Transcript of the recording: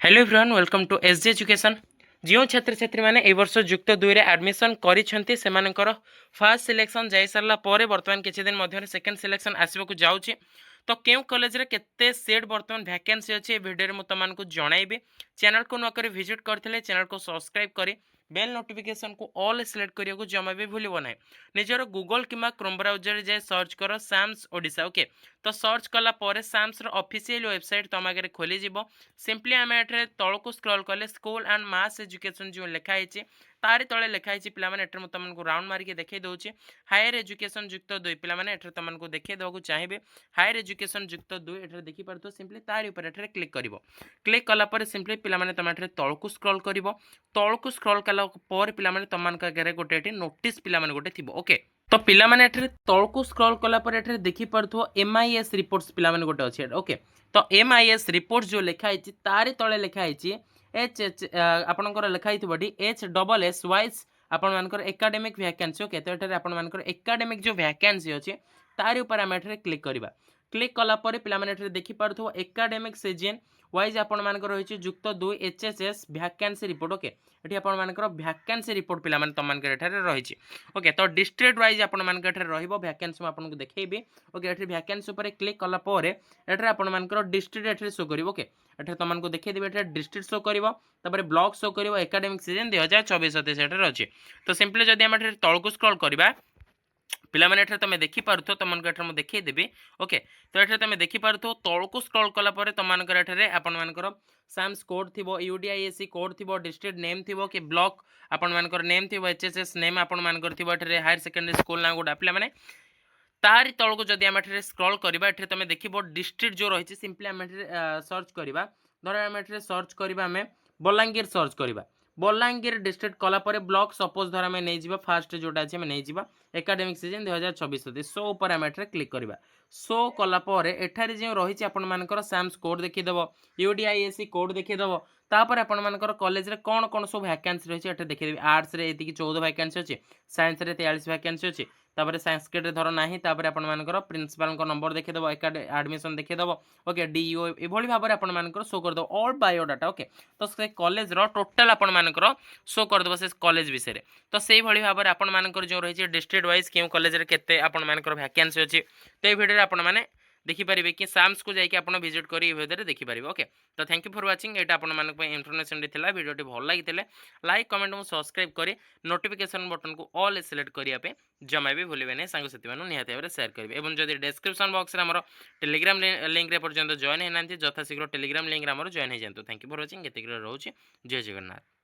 Hello everyone welcome to SG education. जो छात्र छात्री मैंने ए वर्ष जुक्त 2 रे एडमिशन करिसेंती सेमानकर फर्स्ट सिलेक्शन जाई सारला परे वर्तमान किछि दिन मध्य सेकंड सिलेक्शन आसीबा जाउछि। तो केउ कॉलेज रे केते सीट वर्तमान वैकेंसी अछि वीडियो रे मु तमानकु जणाइबे। चैनल को नकरी विजिट करथिले चैनल को सब्सक्राइब करी बेल नोटिफिकेशन को ऑल सिलेक्ट करिया को जमा भी भूलिबो नै। निजर गूगल किमा क्रोम ब्राउजर रे जाय सर्च करो साम्स ओडिसा। ओके तो सर्च कला परे साम्स रो ऑफिशियल वेबसाइट तम आगे खोली जिवो। सिंपली आम एठे तलको स्क्रॉल कले स्कूल एंड मास एजुकेशन जो लिखाई तारी तले लिखाई पिलाने एठे तुमको राउंड मारिक देखई दूसरी हायर एजुकेशन जुक्त 2 पिलाने एठे तुमको देखई देवाक चाहिए हायर एजुकेशन जुक्त 2 एठे देखि पारथो सिंपली तारी ऊपर एठे क्लिक करिवो। क्लिक कला पर सिंपली पिलाने तुम एठे तलको स्क्रॉल करिवो। तलको स्क्रॉल कला पर पिलाने तुमको आगे गोटे एठी नोटिस पिलाने गोटे थिबो। ओके तो पिलाने एठे तलको स्क्रॉल कला पर एठे देखि पारथो एमआईएस रिपोर्ट्स पिलाने गोटे अछि। ओके तो एमआईएस रिपोर्ट जो लिखाई तारी तले लिखाई एच एच आपंकर लिखाई एच डबल एस वाइज आपण मानकर एकाडेमिक वैकेंसी। ओके तो एठारे आपण मानकर एकाडेमिक जो वैकेंसी अछि तारी ऊपर हम एठारे क्लिक करबा। क्लिक कला पर पिलाने एठारे देखि पारथो एकाडेमिक सीजन वाइज आपण मानकर रहिछि जुक्त 2 एचएसएस वैकेंसी रिपोर्ट। ओके एठी आपण मानकर वैकेंसी रिपोर्ट पिलाने तम मानकर एठारे रहिछि। ओके तो डिस्ट्रिक्ट वाइज आपण मानकर एठारे रहिबो वैकेंसी आपन को देखैबे। ओके एठी वैकेंसी ऊपर क्लिक कला पर एठारे आपण मानकर डिस्ट्रिक्ट एठारे शो करिवो। ओके एठारे तुमको देखै देबे एठारे डिस्ट्रिक्ट शो करिवो तापर ब्लॉक शो करिवो एकेडमिक सीजन 2024-27 एठारे अछि। तो सिंपली जदि हम एठारे तळको स्क्रॉल करबा पिलाने एठारे तुम देखि पारथो तुमको एठारे मु देखै देबी। ओके तो एठारे तुम देखि पारथो तळको स्क्रॉल कला पर तुमनकर एठारे आपण मानकर साम्स कोड थिबो यूडीआईएससी कोड थिबो डिस्ट्रिक्ट नेम थिबो कि ब्लॉक आपण मानकर नेम थिबो एचएसएस नेम आपण मानकर थिबो एठारे हायर सेकेंडरी स्कूल ना गोडा पिलाने तारी तलको जदि आम एठारे स्क्रॉल करबा एठारे तुम देखिबो डिस्ट्रिक्ट जो रहिछि सिंपली आम एठारे सर्च करबा। धर आम एठारे सर्च करबा आम बलांगीर सर्च करबा। बलांगीर डिस्ट्रिक्ट कला पर ब्लॉक सपोज धर आम नहीं जिबा फास्ट जोटा अछि आम नहीं जिबा एकेडमिक सीजन 2024-27 सो ऊपर आम एठारे क्लिक करबा। सो कला पर एठारे जे रहिछि आपण मानकर साम्स कोड देखि देबो यूडीआईएससी कोड देखि देबो तापर आपण मानकर कॉलेज रे कोन कोन सब वैकेंसी रहिछि एठे देखि देबी। आर्ट्स रे एतिकी 14 वैकेंसी अछि साइंस रे 43 वैकेंसी अछि तापर संस्कृत रे धर नाही तापर आपण मानकर प्रिंसिपल को नंबर देखि देबो एडमिशन देखि देबो। ओके डीईओ ए भली भाबरे आपण मानकर शो कर देबो ऑल बायोडाटा। ओके तो से कॉलेज रो टोटल आपण मानकर शो कर देबो से कॉलेज विषय रे। तो सेही भली भाबरे आपण मानकर जो रहिछि डिस्ट्रिक्ट वाइज केउ कॉलेज रे केते आपण मानकर वैकेंसी अछि तो ए वीडियो रे आपण माने देखि पारिबे कि साम्स को जाइके आपण विजिट करी ए वीडियो रे देखि पारिबे। ओके तो थैंक यू फॉर वाचिंग एटा आपण मानक पे इन्फॉर्मेशन दिथिला वीडियोटी भल लागितले लाइक कमेंट और सब्सक्राइब करी नोटिफिकेशन बटन को ऑल सिलेक्ट करिया पे जमा भी भूलिबे नै सांग साथी मानु निहाती भाबरे शेयर करिवे। एवं जदि डिस्क्रिप्शन बॉक्स रे हमर टेलीग्राम लिंक रे पर्यंत जॉइन हे नांती यथा शीघ्र टेलीग्राम लिंक रे हमर जॉइन हे जानतो। थैंक यू फॉर वाचिंग एतिक रहउची जय जगन्नाथ।